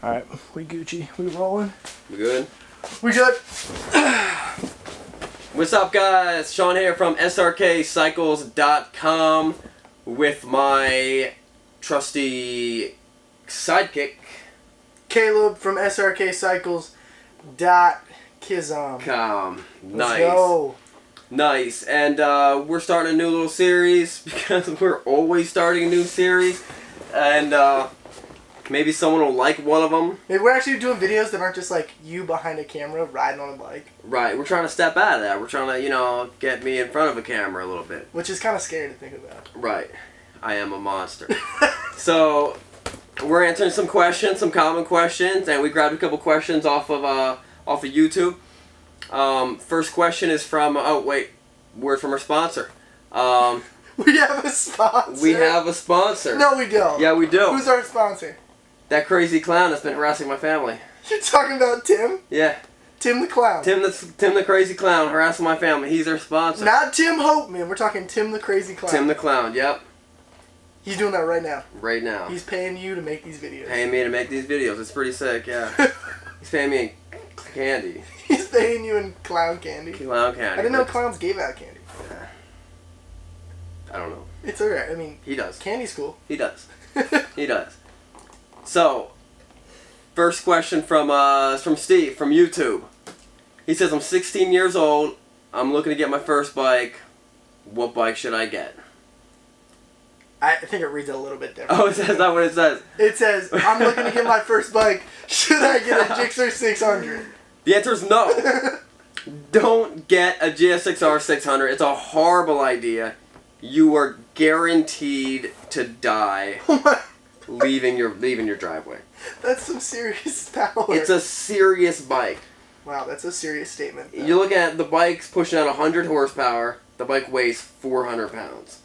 Alright, we Gucci. We rolling? We good? We good? What's up, guys? Sean here from SRKCycles.com with my trusty sidekick, Caleb from SRKCycles.com. Nice. Let's go. Nice. And we're starting a new little series because we're always starting a new series. And maybe someone will like one of them. Maybe we're actually doing videos that aren't just like you behind a camera riding on a bike. Right. We're trying to step out of that. We're trying to, get me in front of a camera a little bit. Which is kind of scary to think about. Right. I am a monster. So, we're answering some questions, some common questions, and we grabbed a couple questions off of YouTube. First question is from, word from our sponsor. We have a sponsor? We have a sponsor. No, we don't. Yeah, we do. Who's our sponsor? That crazy clown that's been harassing my family. You're talking about Tim? Yeah. Tim the clown. Tim the crazy clown harassing my family. He's our sponsor. Not Tim Hopeman. We're talking Tim the crazy clown. Tim the clown, yep. He's doing that right now. Right now. He's paying you to make these videos. Paying me to make these videos. It's pretty sick, yeah. He's paying me in candy. He's paying you in clown candy. Clown candy. I didn't know clowns gave out candy. Yeah. I don't know. It's alright. I mean, he does. Candy's cool. He does. He does. So, first question from Steve from YouTube. He says, I'm 16 years old. I'm looking to get my first bike. What bike should I get? I think it reads a little bit different. Oh, that's not what it says. It says, I'm looking to get my first bike. Should I get a Gixxer 600? The answer is no. Don't get a GSXR 600. It's a horrible idea. You are guaranteed to die leaving your driveway. That's some serious power. It's a serious bike. Wow, that's a serious statement. You're looking at the bike's pushing out 100 horsepower. The bike weighs 400 pounds.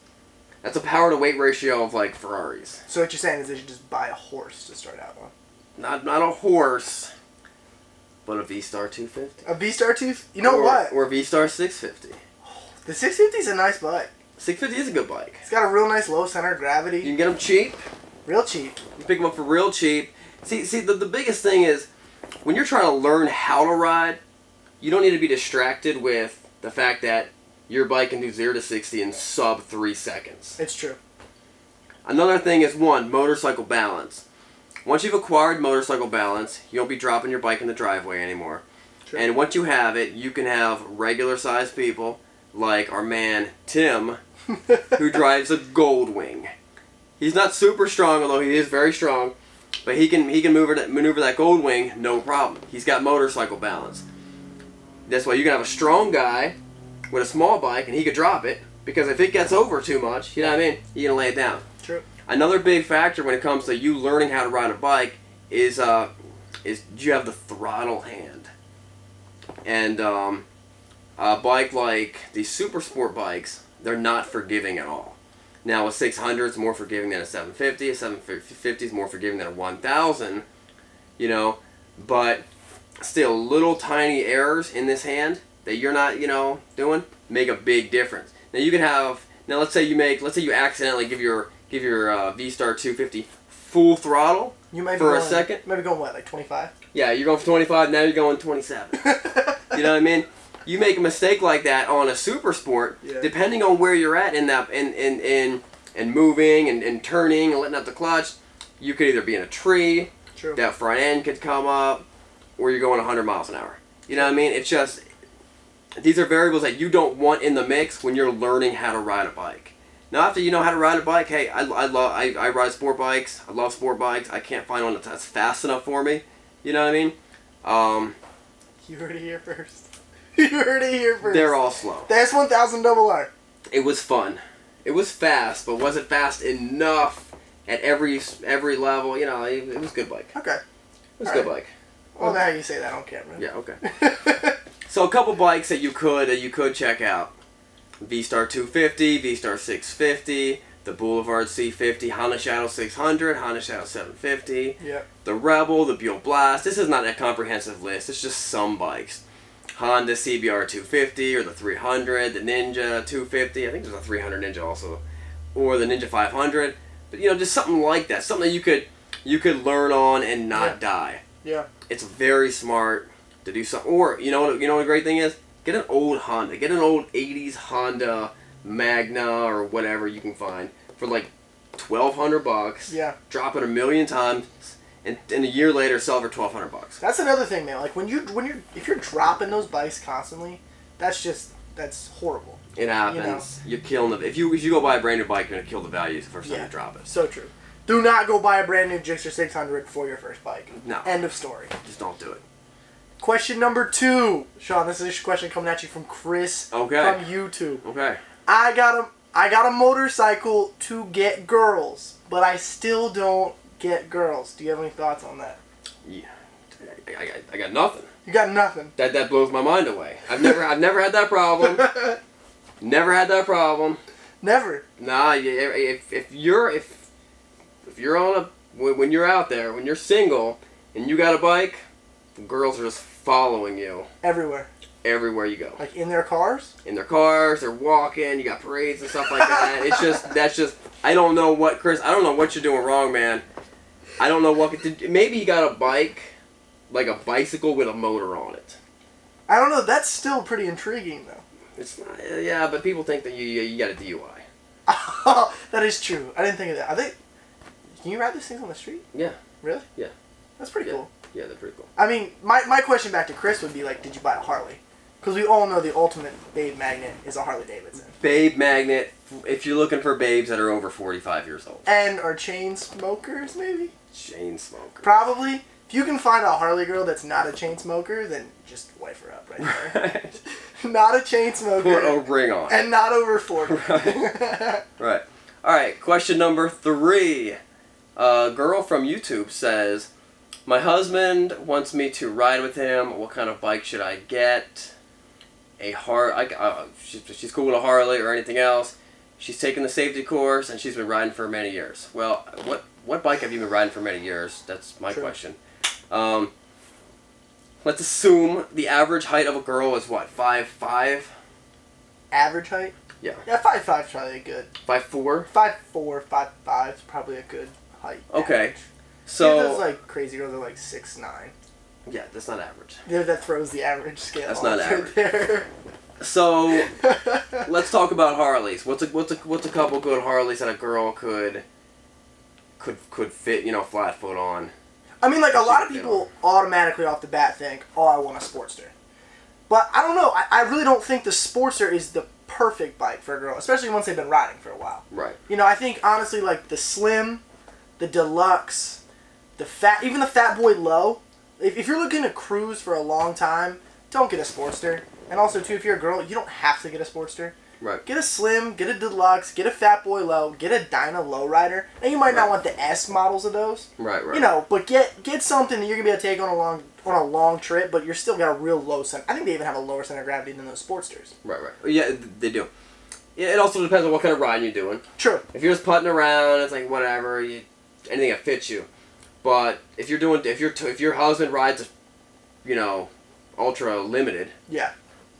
That's a power to weight ratio of like Ferraris. So what you're saying is they should just buy a horse to start out on? Not a horse, but a V-Star 250. A V-Star 250? You know what? Or a V-Star 650. The 650 is a nice bike. 650 is a good bike. It's got a real nice low center of gravity. You can get them cheap. Real cheap. You pick them up for real cheap. See, the biggest thing is, when you're trying to learn how to ride, you don't need to be distracted with the fact that your bike can do 0 to 60 in sub 3 seconds. It's true. Another thing is, motorcycle balance. Once you've acquired motorcycle balance, you won't be dropping your bike in the driveway anymore. True. And once you have it, you can have regular-sized people, like our man Tim, who drives a Goldwing. He's not super strong, although he is very strong, but he can maneuver that Goldwing no problem. He's got motorcycle balance. That's why you can have a strong guy with a small bike, and he could drop it, because if it gets over too much, you know what I mean, you're going to lay it down. True. Another big factor when it comes to you learning how to ride a bike is do you have the throttle hand. And a bike like these super sport bikes, they're not forgiving at all. Now a 600 is more forgiving than a 750. A 750 is more forgiving than a 1000. But still, little tiny errors in this hand that you're not, doing make a big difference. Now you can have. Now let's say you accidentally give your V-Star 250 full throttle for a second. Maybe going what, like 25? Yeah, you're going for 25. Now you're going 27. You know what I mean? You make a mistake like that on a super sport, depending on where you're at in that in moving and turning and letting out the clutch, you could either be in a tree, True. That front end could come up, or you're going 100 miles an hour. You know what I mean? It's just, these are variables that you don't want in the mix when you're learning how to ride a bike. Now after you know how to ride a bike, hey, I ride sport bikes. I love sport bikes. I can't find one that's fast enough for me. You know what I mean? You heard it here first. You heard it here first. They're all slow. The S1000 RR. It was fun. It was fast, but was it fast enough at every level? It was a good bike. Okay. It was a good bike. Well, now you say that on camera. Yeah, okay. So a couple bikes that you could check out. V-Star 250, V-Star 650, the Boulevard C50, Honda Shadow 600, Honda Shadow 750, the Rebel, the Buell Blast. This is not a comprehensive list. It's just some bikes. Honda CBR 250 or the 300, the Ninja 250. I think there's a 300 Ninja also. Or the Ninja 500. But, just something like that. Something that you could you could learn on and not die. Yeah. It's very smart to do something. Or you know what the great thing is? Get an old Honda. Get an old '80s Honda Magna or whatever you can find for like $1,200. Yeah. Drop it 1,000,000 times, and a year later sell it for $1,200. That's another thing, man. Like if you're dropping those bikes constantly, that's horrible. It happens. You're killing the. If you go buy a brand new bike, you're gonna kill the value the first time you drop it. So true. Do not go buy a brand new Gixxer 600 for your first bike. No. End of story. Just don't do it. Question number 2, Sean. This is a question coming at you from Chris from YouTube. Okay. I got a motorcycle to get girls, but I still don't get girls. Do you have any thoughts on that? Yeah. I got nothing. You got nothing. That blows my mind away. I've never had that problem. Never had that problem. Never. Nah. If you're on when you're out there, when you're single and you got a bike, girls are just following you Everywhere. everywhere you go. Like in their cars? In their cars, they're walking. You got parades and stuff like that. That's just. I don't know what Chris. I don't know what you're doing wrong, man. I don't know what. Maybe you got a bike, like a bicycle with a motor on it. I don't know. That's still pretty intriguing, though. It's not, yeah, but people think that you got a DUI. Oh, that is true. I didn't think of that. Are they? Can you ride these things on the street? Yeah. Really? Yeah. That's pretty cool. Yeah, they're pretty cool. I mean, my question back to Chris would be like, did you buy a Harley? Because we all know the ultimate babe magnet is a Harley Davidson. Babe magnet. If you're looking for babes that are over 45 years old. And are chain smokers, maybe? Chain smokers. Probably. If you can find a Harley girl that's not a chain smoker, then just wife her up right there. Not a chain smoker. Put a ring on. And not over 40. Right. All right. Question number 3. A girl from YouTube says, my husband wants me to ride with him. What kind of bike should I get? She's cool with a Harley or anything else. She's taken the safety course and she's been riding for many years. Well, what bike have you been riding for many years? That's my question. Let's assume the average height of a girl is what, 5'5"? Average height? Yeah. Yeah, 5'5" is probably good. 5'4"? 5'4", 5'5" is probably a good height. Okay. Average. So those like crazy girls are like 6'9". Yeah, that's not average. Yeah, that throws the average scale. That's not right average. There. So let's talk about Harleys. What's a couple good Harleys that a girl could fit, flat foot on? I mean, like a lot of people automatically off the bat think, "Oh, I want a Sportster," but I don't know. I really don't think the Sportster is the perfect bike for a girl, especially once they've been riding for a while. Right. I think honestly, like the Slim, the Deluxe, even the Fat Boy Low. If you're looking to cruise for a long time, don't get a Sportster. And also, too, if you're a girl, you don't have to get a Sportster. Right. Get a Slim, get a Deluxe, get a Fat Boy Low, get a Dyna Lowrider. Now, you might not want the S models of those. Right. But get something that you're going to be able to take on a long trip, but you're still got a real low center. I think they even have a lower center of gravity than those Sportsters. Right. Yeah, they do. Yeah, it also depends on what kind of riding you're doing. True. If you're just putting around, it's like whatever, anything that fits you. But if your husband rides, ultra limited. Yeah.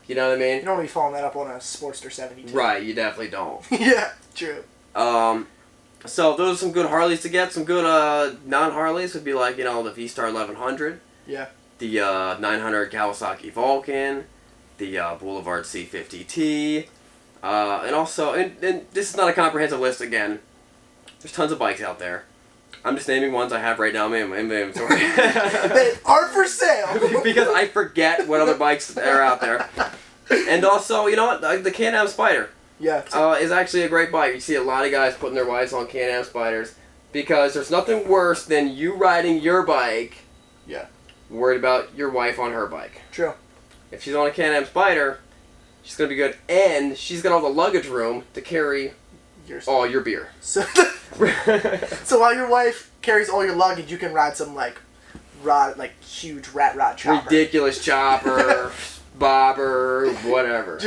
You know what I mean? You don't want to be following that up on a Sportster 72. Right, you definitely don't. Yeah, true. So those are some good Harleys to get. Some good non-Harleys would be like, the V-Star 1100. Yeah. The 900 Kawasaki Vulcan. The Boulevard C50T. And also, and this is not a comprehensive list again. There's tons of bikes out there. I'm just naming ones I have right now in my inventory. They are for sale. Because I forget what other bikes are out there. And also, you know what? The Can-Am Spider. Yeah. Is actually a great bike. You see a lot of guys putting their wives on Can-Am Spiders. Because there's nothing worse than you riding your bike. Yeah. Worried about your wife on her bike. True. If she's on a Can-Am Spider, she's going to be good. And she's got all the luggage room to carry all your beer. So while your wife carries all your luggage, you can ride some huge rat rod chopper. Ridiculous chopper, bobber, whatever.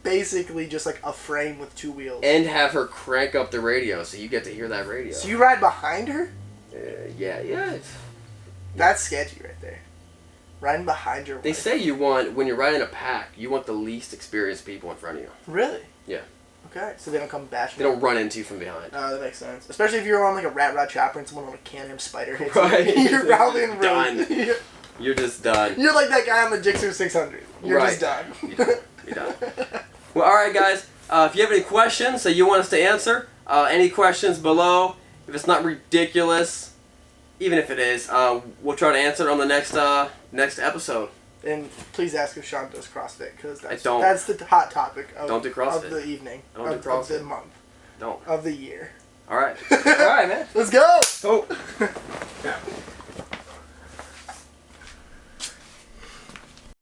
Basically a frame with 2 wheels. And have her crank up the radio so you get to hear that radio. So you ride behind her? Yeah. That's sketchy right there. Riding behind your wife. They say when you're riding a pack, you want the least experienced people in front of you. Really? Yeah. Okay, so they don't come bashing. They don't run into you from behind. That makes sense. Especially if you're on like a rat rod chopper and someone on a Can-Am spider hits Right. you. You're probably in Done. ruin. You're just done. You're like that guy on the Gixxer 600. You're Right. just done. You're done. Well, all right, guys. If you have any questions that you want us to answer, any questions below. If it's not ridiculous, even if it is, we'll try to answer it on the next episode. And please ask if Sean does CrossFit, because that's the hot topic of, Don't do CrossFit. of the evening. Don't do of CrossFit. the month. Don't. Of the year. All right. All right, man. Let's go! Oh.